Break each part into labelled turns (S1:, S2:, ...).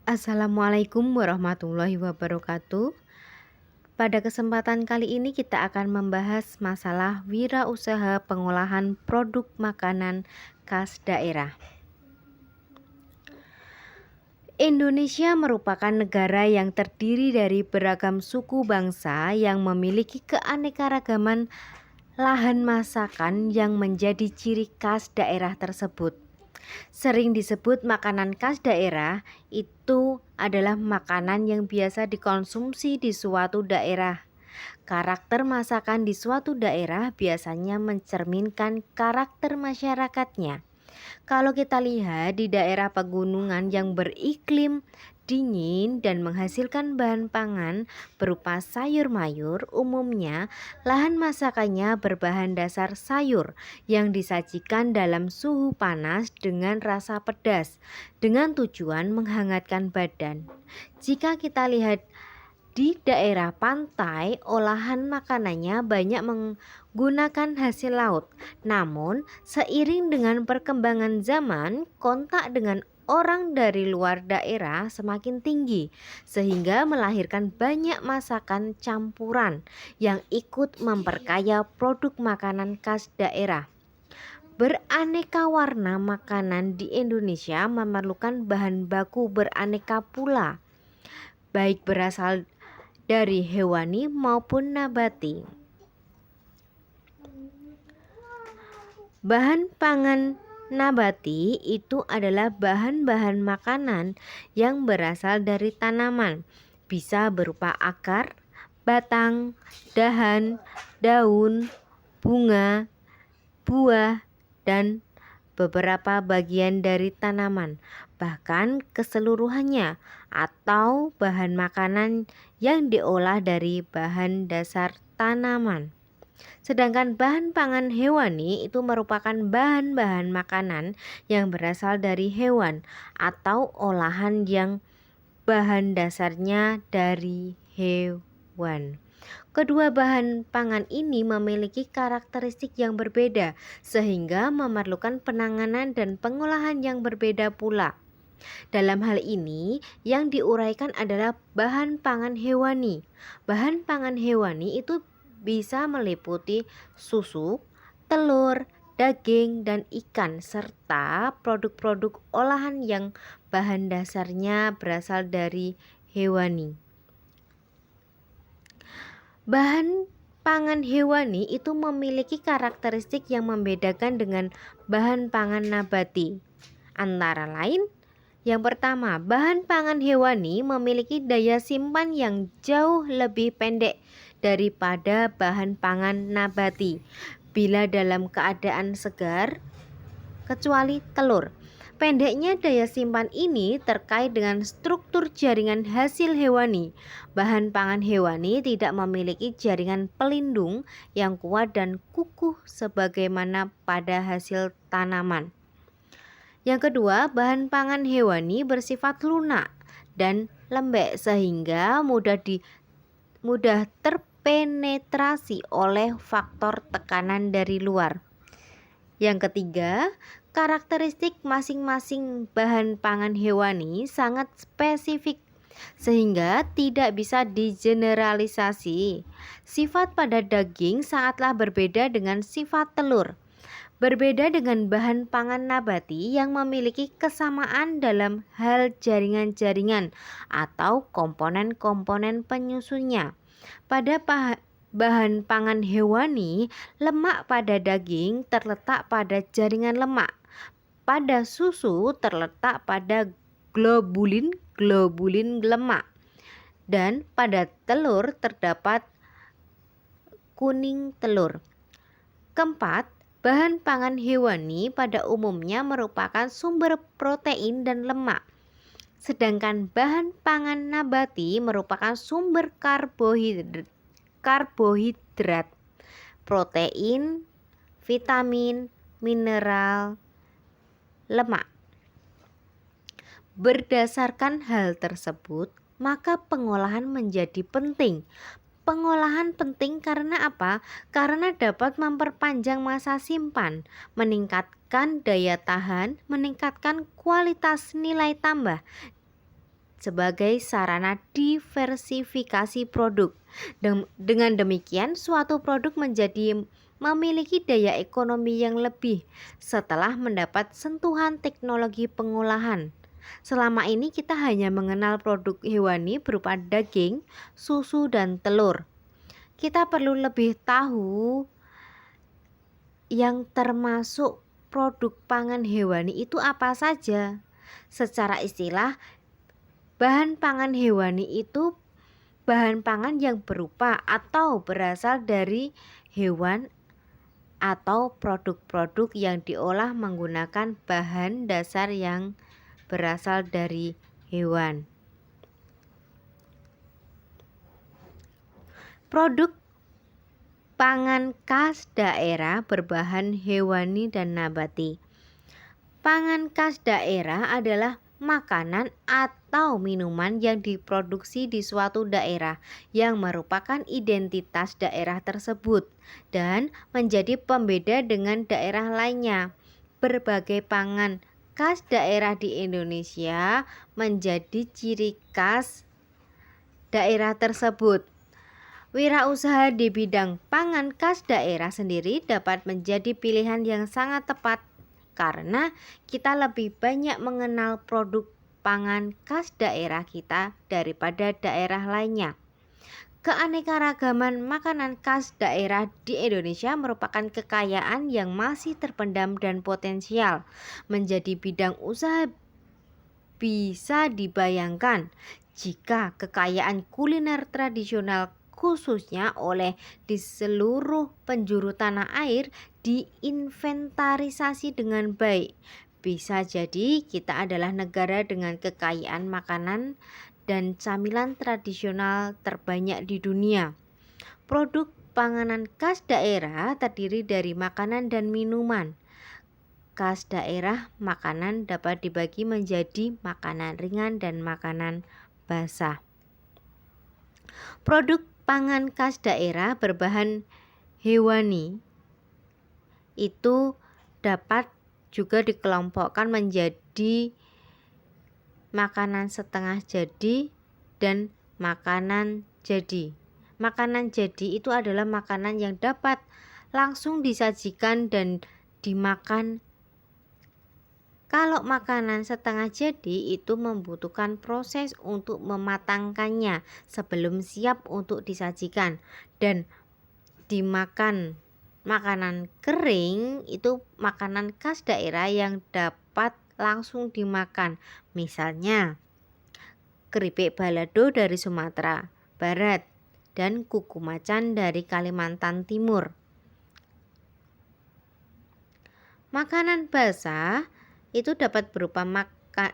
S1: Assalamualaikum warahmatullahi wabarakatuh. Pada kesempatan kali ini kita akan membahas masalah wirausaha pengolahan produk makanan khas daerah. Indonesia merupakan negara yang terdiri dari beragam suku bangsa yang memiliki keanekaragaman lahan masakan yang menjadi ciri khas daerah tersebut. Sering disebut makanan khas daerah, itu adalah makanan yang biasa dikonsumsi di suatu daerah. Karakter masakan di suatu daerah biasanya mencerminkan karakter masyarakatnya. Kalau kita lihat di daerah pegunungan yang beriklim dingin dan menghasilkan bahan pangan berupa sayur mayur, umumnya lahan masakannya berbahan dasar sayur yang disajikan dalam suhu panas dengan rasa pedas dengan tujuan menghangatkan badan. Jika kita lihat di daerah pantai, olahan makanannya banyak menggunakan hasil laut. Namun, seiring dengan perkembangan zaman, kontak dengan orang dari luar daerah semakin tinggi, sehingga melahirkan banyak masakan campuran yang ikut memperkaya produk makanan khas daerah. Beraneka warna makanan di Indonesia memerlukan bahan baku beraneka pula, baik berasal dari hewani maupun nabati. Bahan pangan nabati itu adalah bahan-bahan makanan yang berasal dari tanaman, bisa berupa akar, batang, dahan, daun, bunga, buah, dan beberapa bagian dari tanaman, bahkan keseluruhannya, atau bahan makanan yang diolah dari bahan dasar tanaman. Sedangkan bahan pangan hewani itu merupakan bahan-bahan makanan yang berasal dari hewan atau olahan yang bahan dasarnya dari hewan. Kedua bahan pangan ini memiliki karakteristik yang berbeda sehingga memerlukan penanganan dan pengolahan yang berbeda pula. Dalam hal ini, yang diuraikan adalah bahan pangan hewani. Bahan pangan hewani itu bisa meliputi susu, telur, daging, dan ikan, serta produk-produk olahan yang bahan dasarnya berasal dari hewani. Bahan pangan hewani itu memiliki karakteristik yang membedakan dengan bahan pangan nabati. Antara lain, yang pertama, bahan pangan hewani memiliki daya simpan yang jauh lebih pendek daripada bahan pangan nabati bila dalam keadaan segar, kecuali telur. Pendeknya daya simpan ini terkait dengan struktur jaringan hasil hewani. Bahan pangan hewani tidak memiliki jaringan pelindung yang kuat dan kukuh sebagaimana pada hasil tanaman. Yang kedua, bahan pangan hewani bersifat lunak dan lembek sehingga mudah terpenetrasi oleh faktor tekanan dari luar. Yang ketiga, karakteristik masing-masing bahan pangan hewani sangat spesifik sehingga tidak bisa digeneralisasi. Sifat pada daging sangatlah berbeda dengan sifat telur. Berbeda dengan bahan pangan nabati yang memiliki kesamaan dalam hal jaringan-jaringan atau komponen-komponen penyusunnya. Pada bahan pangan hewani, lemak pada daging terletak pada jaringan lemak. Pada susu terletak pada globulin lemak. Dan pada telur terdapat kuning telur. Keempat, bahan pangan hewani pada umumnya merupakan sumber protein dan lemak. Sedangkan bahan pangan nabati merupakan sumber karbohidrat, protein, vitamin, mineral, lemak. Berdasarkan hal tersebut, maka pengolahan menjadi penting. Pengolahan penting karena apa? Karena dapat memperpanjang masa simpan, meningkatkan daya tahan, meningkatkan kualitas nilai tambah, sebagai sarana diversifikasi produk. Dengan demikian, suatu produk menjadi memiliki daya ekonomi yang lebih setelah mendapat sentuhan teknologi pengolahan. Selama ini kita hanya mengenal produk hewani berupa daging, susu, dan telur. Kita perlu lebih tahu yang termasuk produk pangan hewani itu apa saja. Secara istilah, bahan pangan hewani itu bahan pangan yang berupa atau berasal dari hewan atau produk-produk yang diolah menggunakan bahan dasar yang berasal dari hewan. Produk pangan khas daerah berbahan hewani dan nabati. Pangan khas daerah adalah makanan atau minuman yang diproduksi di suatu daerah yang merupakan identitas daerah tersebut dan menjadi pembeda dengan daerah lainnya. Berbagai pangan khas daerah di Indonesia menjadi ciri khas daerah tersebut. Wirausaha di bidang pangan khas daerah sendiri dapat menjadi pilihan yang sangat tepat karena kita lebih banyak mengenal produk pangan khas daerah kita daripada daerah lainnya. Keanekaragaman makanan khas daerah di Indonesia merupakan kekayaan yang masih terpendam dan potensial menjadi bidang usaha. Bisa dibayangkan jika kekayaan kuliner tradisional khususnya oleh di seluruh penjuru tanah air diinventarisasi dengan baik. Bisa jadi kita adalah negara dengan kekayaan makanan dan camilan tradisional terbanyak di dunia. Produk panganan khas daerah terdiri dari makanan dan minuman. Khas daerah makanan dapat dibagi menjadi makanan ringan dan makanan basah. Produk pangan khas daerah berbahan hewani itu dapat juga dikelompokkan menjadi makanan setengah jadi dan makanan jadi. Makanan jadi itu adalah makanan yang dapat langsung disajikan dan dimakan. Kalau makanan setengah jadi itu membutuhkan proses untuk mematangkannya sebelum siap untuk disajikan dan dimakan. Makanan kering itu makanan khas daerah yang dapat langsung dimakan. Misalnya keripik balado dari Sumatera Barat dan kuku macan dari Kalimantan Timur. Makanan basah itu dapat berupa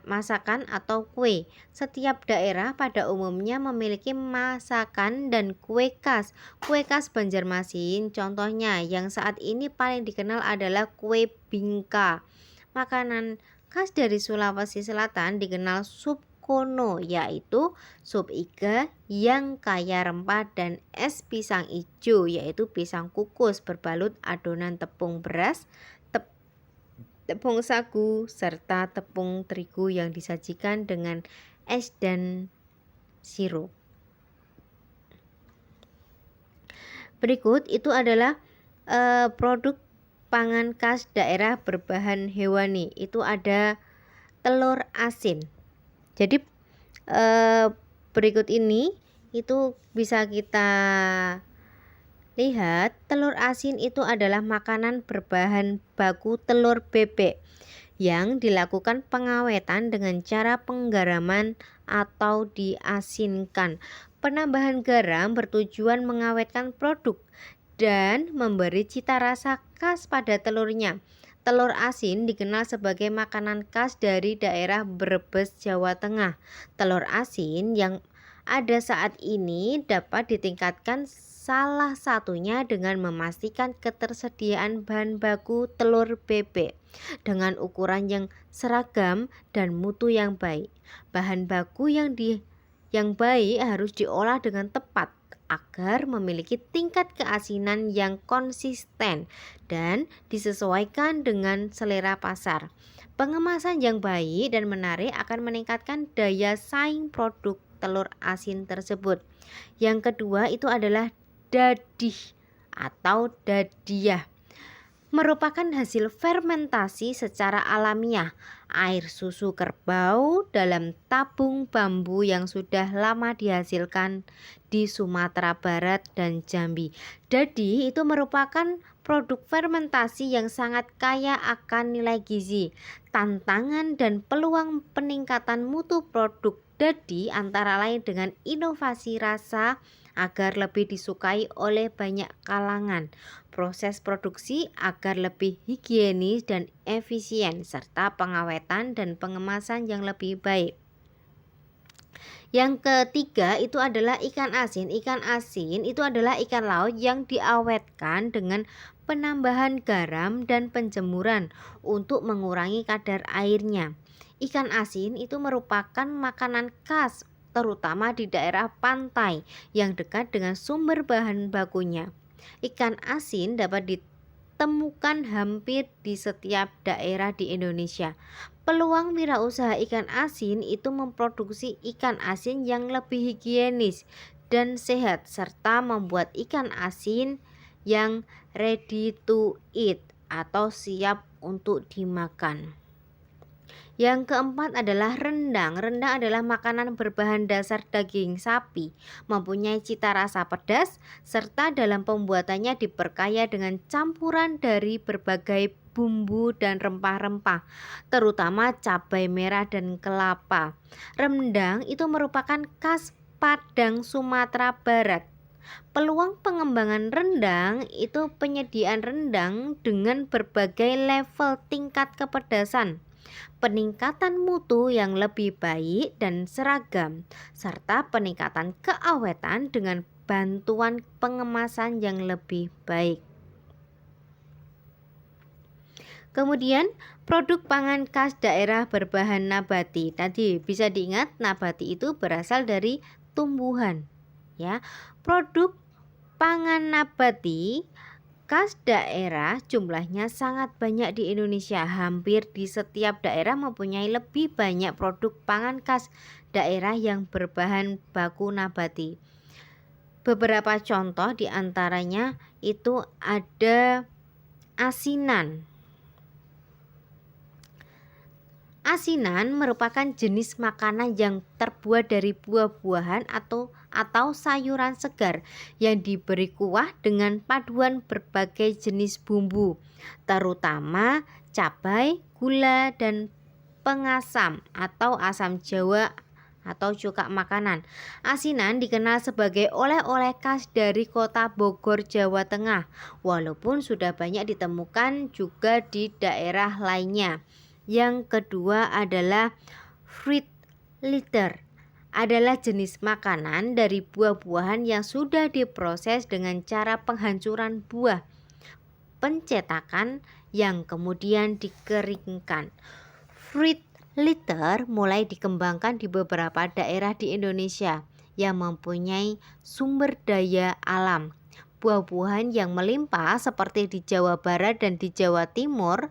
S1: masakan atau kue. Setiap daerah pada umumnya memiliki masakan dan kue khas. Kue khas Banjarmasin contohnya yang saat ini paling dikenal adalah kue bingka. Makanan khas dari Sulawesi Selatan dikenal sup kono, yaitu sup iga yang kaya rempah, dan es pisang ijo, yaitu pisang kukus berbalut adonan tepung beras, tepung sagu, serta tepung terigu yang disajikan dengan es dan sirup. Berikut itu adalah produk pangan khas daerah berbahan hewani. Itu ada telur asin. Jadi berikut ini itu bisa kita lihat, telur asin itu adalah makanan berbahan baku telur bebek yang dilakukan pengawetan dengan cara penggaraman atau diasinkan. Penambahan garam bertujuan mengawetkan produk dan memberi cita rasa khas pada telurnya. Telur asin dikenal sebagai makanan khas dari daerah Brebes, Jawa Tengah. Telur asin yang ada saat ini dapat ditingkatkan salah satunya dengan memastikan ketersediaan bahan baku telur bebek dengan ukuran yang seragam dan mutu yang baik. Bahan baku yang baik harus diolah dengan tepat agar memiliki tingkat keasinan yang konsisten dan disesuaikan dengan selera pasar. Pengemasan yang baik dan menarik akan meningkatkan daya saing produk telur asin tersebut. Yang kedua itu adalah dadih atau dadiah, merupakan hasil fermentasi secara alamiah air susu kerbau dalam tabung bambu yang sudah lama dihasilkan di Sumatera Barat dan Jambi. Jadi itu merupakan produk fermentasi yang sangat kaya akan nilai gizi. Tantangan dan peluang peningkatan mutu produk dadi antara lain dengan inovasi rasa agar lebih disukai oleh banyak kalangan, proses produksi agar lebih higienis dan efisien, serta pengawetan dan pengemasan yang lebih baik. Yang ketiga itu adalah ikan asin. Ikan asin itu adalah ikan laut yang diawetkan dengan penambahan garam dan penjemuran untuk mengurangi kadar airnya. Ikan asin itu merupakan makanan khas terutama di daerah pantai yang dekat dengan sumber bahan bakunya. Ikan asin dapat ditemukan hampir di setiap daerah di Indonesia. Peluang wirausaha ikan asin itu memproduksi ikan asin yang lebih higienis dan sehat serta membuat ikan asin yang ready to eat atau siap untuk dimakan. Yang keempat adalah rendang. Rendang adalah makanan berbahan dasar daging sapi, mempunyai cita rasa pedas, serta dalam pembuatannya diperkaya dengan campuran dari berbagai bumbu dan rempah-rempah, terutama cabai merah dan kelapa. Rendang itu merupakan khas Padang, Sumatera Barat. Peluang pengembangan rendang itu penyediaan rendang dengan berbagai level tingkat kepedasan, peningkatan mutu yang lebih baik dan seragam, serta peningkatan keawetan dengan bantuan pengemasan yang lebih baik. Kemudian produk pangan khas daerah berbahan nabati. Tadi bisa diingat nabati itu berasal dari tumbuhan, ya. Produk pangan nabati khas daerah jumlahnya sangat banyak di Indonesia. Hampir di setiap daerah mempunyai lebih banyak produk pangan khas daerah yang berbahan baku nabati. Beberapa contoh diantaranya itu ada asinan. Asinan merupakan jenis makanan yang terbuat dari buah-buahan atau sayuran segar yang diberi kuah dengan paduan berbagai jenis bumbu, terutama cabai, gula, dan pengasam atau asam jawa atau cuka makanan. Asinan dikenal sebagai oleh-oleh khas dari kota Bogor, Jawa Tengah, walaupun sudah banyak ditemukan juga di daerah lainnya. Yang kedua adalah fruit litter, adalah jenis makanan dari buah-buahan yang sudah diproses dengan cara penghancuran buah, pencetakan yang kemudian dikeringkan. Fruit litter mulai dikembangkan di beberapa daerah di Indonesia yang mempunyai sumber daya alam, buah-buahan yang melimpah seperti di Jawa Barat dan di Jawa Timur.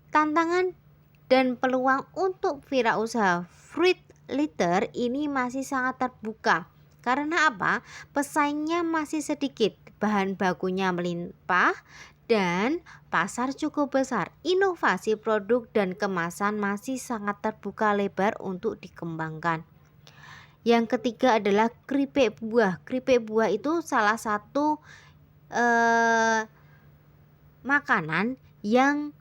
S1: Tantangan dan peluang untuk wirausaha fruit litter ini masih sangat terbuka. Karena apa? Pesaingnya masih sedikit, bahan bakunya melimpah, dan pasar cukup besar. Inovasi produk dan kemasan masih sangat terbuka lebar untuk dikembangkan. Yang ketiga adalah keripik buah. Keripik buah itu salah satu makanan yang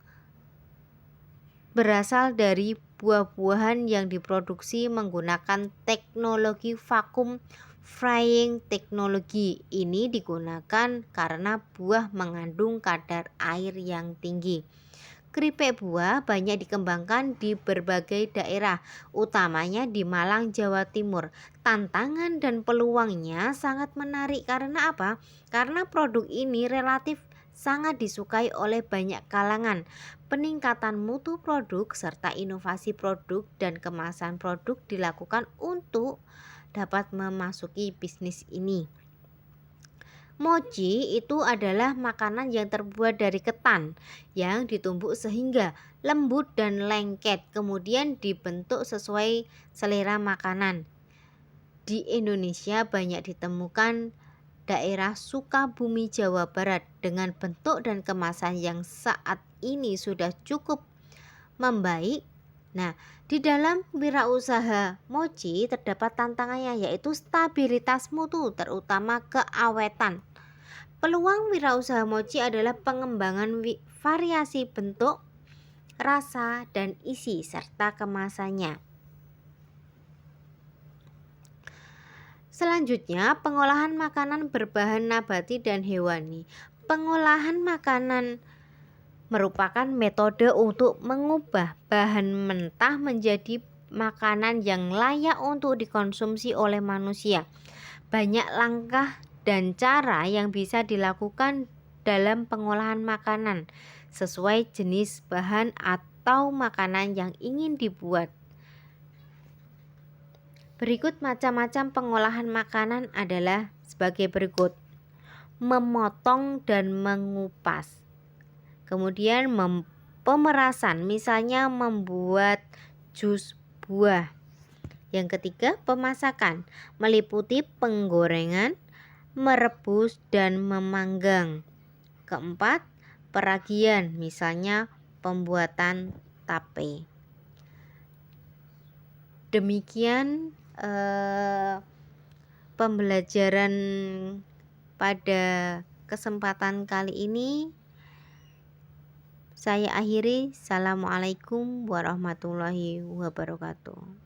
S1: berasal dari buah-buahan yang diproduksi menggunakan teknologi vakum frying teknologi. Ini digunakan karena buah mengandung kadar air yang tinggi. Keripik buah banyak dikembangkan di berbagai daerah, utamanya di Malang, Jawa Timur. Tantangan dan peluangnya sangat menarik karena apa? Karena produk ini relatif sangat disukai oleh banyak kalangan. Peningkatan mutu produk serta inovasi produk dan kemasan produk dilakukan untuk dapat memasuki bisnis ini. Mochi itu adalah makanan yang terbuat dari ketan yang ditumbuk sehingga lembut dan lengket, kemudian dibentuk sesuai selera makanan. Di Indonesia banyak ditemukan daerah Sukabumi, Jawa Barat dengan bentuk dan kemasan yang saat ini sudah cukup membaik. Nah, di dalam wirausaha mochi terdapat tantangannya, yaitu stabilitas mutu, terutama keawetan. Peluang wirausaha mochi adalah pengembangan variasi bentuk, rasa, dan isi serta kemasannya. Selanjutnya, pengolahan makanan berbahan nabati dan hewani. Pengolahan makanan merupakan metode untuk mengubah bahan mentah menjadi makanan yang layak untuk dikonsumsi oleh manusia. Banyak langkah dan cara yang bisa dilakukan dalam pengolahan makanan sesuai jenis bahan atau makanan yang ingin dibuat. Berikut macam-macam pengolahan makanan adalah sebagai berikut: memotong dan mengupas, kemudian pemerasan, misalnya membuat jus buah. Yang ketiga, pemasakan, meliputi penggorengan, merebus, dan memanggang. Keempat, peragian, misalnya pembuatan tape. Demikian pembelajaran pada kesempatan kali ini. Saya akhiri. Assalamualaikum warahmatullahi wabarakatuh.